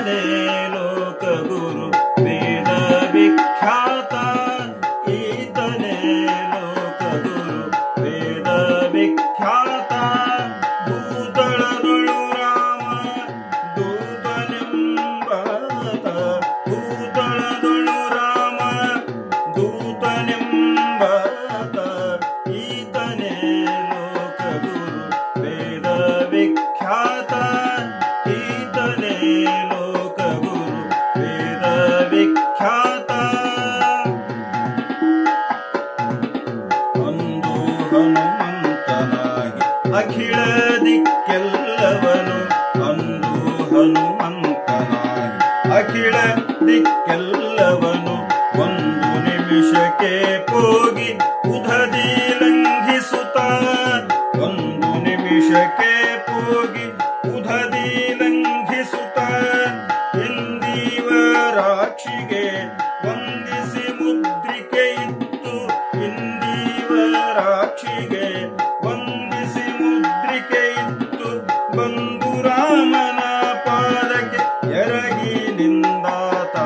ಈತನೇ ಲೋಕಗುರು ವೇದ ವಿಖ್ಯಾತ ಈತನೇ ಲೋಕಗುರು ವೇದ ವಿಖ್ಯಾತ ಭೂತಳದೊಳು ರಾಮ ದೂತನೆಂಬಾತ ಭೂತಳದೊಳು ರಾಮ ದೂತನೆಂಬಾತ ಈತನೇ ಲೋಕಗುರು ವೇದ ವಿಖ್ಯಾತ ಈತನೇ ಲೋಕಗುರು ವೇದ ವಿಖ್ಯಾತ ಅಂದು ಹನುಮಂತನಾಗಿ ಅಖಿಳ ದಿಕ್ಕೆಲ್ಲವನು ಅಂದು ಹನುಮಂತನಾಗಿ ಅಖಿಳ ದಿಕ್ಕೆಲ್ಲವನು ಒಂದು ನಿಮಿಷಕ್ಕೆ ಹೋಗಿ ಉಧದಿ ಲಂಘಿಸುತ್ತ ಒಂದು ನಿಮಿಷಕ್ಕೆ ಹೋಗಿ ಉಧದಿ ಲಂಘಿಸುತ್ತ ಇಂದೀವರಾಕ್ಷಿಗೆ ವಂದಿಸಿ ಮುದ್ರಿಕೆ ಇತ್ತು ಇಂದೀವರಾಕ್ಷಿಗೆ ವಂದಿಸಿ ಮುದ್ರಿಕೆ ಇತ್ತು ಬಂದು ರಾಮನ ಪಾದಕ್ಕೆ ಎರಗಿ ನಿಂದಾತ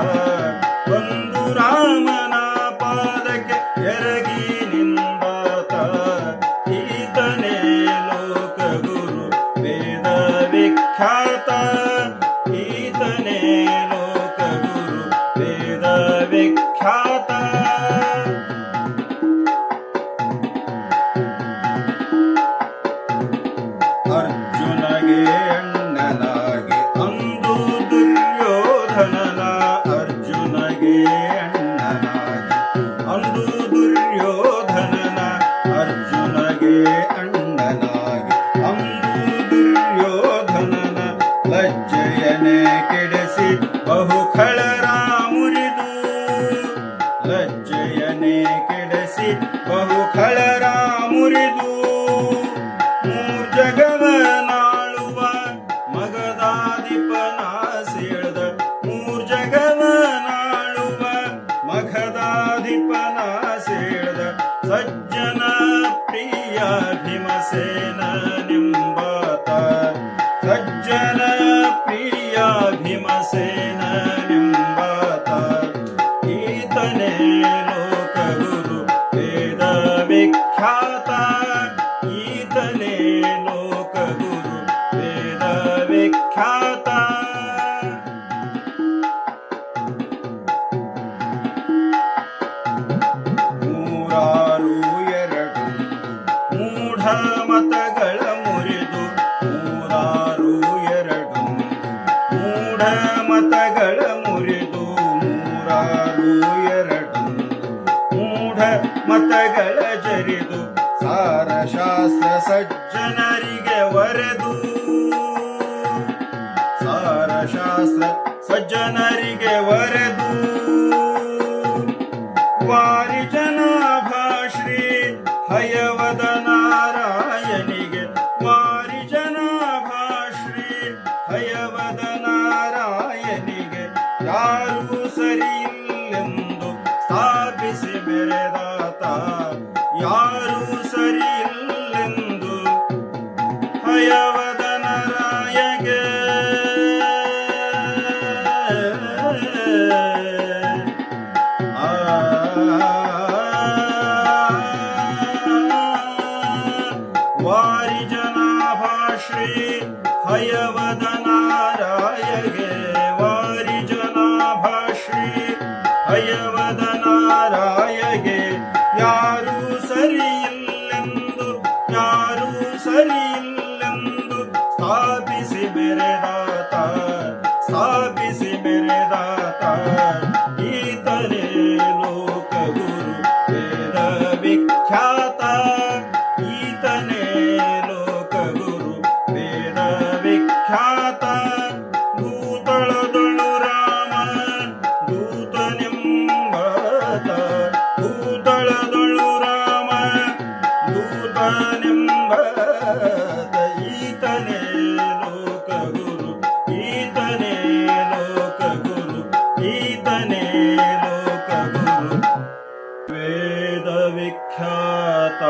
ಬಂದು ರಾಮನ ಪಾದಕ್ಕೆ ಎರಗಿ ನಿಂದಾತ ಈತನೇ ಲೋಕಗುರು ವೇದ ವಿಖ್ಯಾತ ಈತನೇ ಲೋಕಗುರು ವೇದ ವಿಖ್ಯಾತ ಅರ್ಜುನಗೆ ಅಣ್ಣನಾಗಿ ಅಂದು ದುರ್ಯೋಧನನ ಅರ್ಜುನಗೆ ಅಣ್ಣನಾಗಿ ಅಂದು ದುರ್ಯೋಧನನ ಅರ್ಜುನಗೆ ಅಣ್ಣನಾಗಿ ಅಂದು ದುರ್ಯೋಧನನ ಲಜ್ಜೆಯನೆ ಕೆಡಿಸಿ ಬಹುಖಳರ ಮುರಿದು ಲಜ್ಜೆಯನೆ ಕೆಡಿಸಿ ಬಹುಖಳರ ಮುರಿದು ಮೂರ್ಜಗವನಾಳುವ ಮಗದಾಧಿಪನ ಸೇಳ್ದ ಮೂರ್ಜಗವನಾಳುವ ಮಗದಾಧಿಪನ ಸೇಳ್ದ ಸಜ್ಜನ ಪ್ರಿಯ ಭೀಮಸೇನ ನಿಂಬಾತ ಸಜ್ಜನ ಪ್ರಿಯ ಭೀಮಸೇನ ನಿಂಬಾತ ಈತನೇ ಲೋಕಗುರು ವೇದ ವಿಖ್ಯಾತ ಈತನೇ ಲೋಕಗುರು ವೇದ ವಿಖ್ಯಾತ ನೂರಾರು ಎರಡು ಮೂಢ ಮತಗಳ ಮುರಿದು ನೂರಾರು ಎರಡು ಮೂಢ ಮತಗಳ ಮುರಿದು ನೂರಾರು ಎರಡು ಮೂಢ ಮತಗಳ ಜರಿದು ಸಾರಶಾಸ್ತ್ರ ಸಜ್ಜನರಿಗೆ ವರೆದು ಸಾರಶಾಸ್ತ್ರ ಸಜ್ಜನರಿಗೆ ವರೆದು ವಾರಿಜನಾಭಾಶ್ರೀ ಹಯವದ ನಾರಾಯಣಿಗೆ ವಾರಿಜನಾಭಾಶ್ರೀ ಹಯವದ ನಾರಾಯಣಿಗೆ ಯಾರೂ ಸರಿಯಿಲ್ಲೆಂದು ಸ್ಥಾಪಿಸಿ ಮೆರೆದಾತ ಯಾರೂ ಸರಿಯಿಲ್ಲೆಂದು ಹಯವದ ನಾರಾಯಗೆ ವಾರಿಜನಾಭಾಶ್ರೀ ಹಯವದ ನಾರಾಯಗೆ ವಾರಿಜನಾಭಾಶ್ರೀ ಹಯವದ ನಾರಾಯಗೆ ಯಾರೂ ಸರಿಯಿಲ್ಲೆಂದು ಯಾರೂ ಸರಿಯಿಲ್ಲೆಂದು ಸ್ಥಾಪಿಸಿ ಮೆರೆದಾತ ಸ್ಥಾಪಿಸಿ ಮೆರೆದಾತ ಈತನೇ ಲೋಕಗುರು ವೇದ ವಿಖ್ಯಾತ ಈತನೇ ಲೋಕಗುರು ವೇದ ವಿಖ್ಯಾತ ಭೂತಳದೊಳು ರಾಮ ದೂತನೆಂಬಾತ ಭೂತಳದೊಳು ರಾಮ ದೂತನೆಂಬಾತ ಈತನೇ ಲೋಕಗುರು ಈತನೇ ಲೋಕಗುರು ಈತನೇ ಲೋಕಗುರು ವೇದ ವಿಖ್ಯಾತ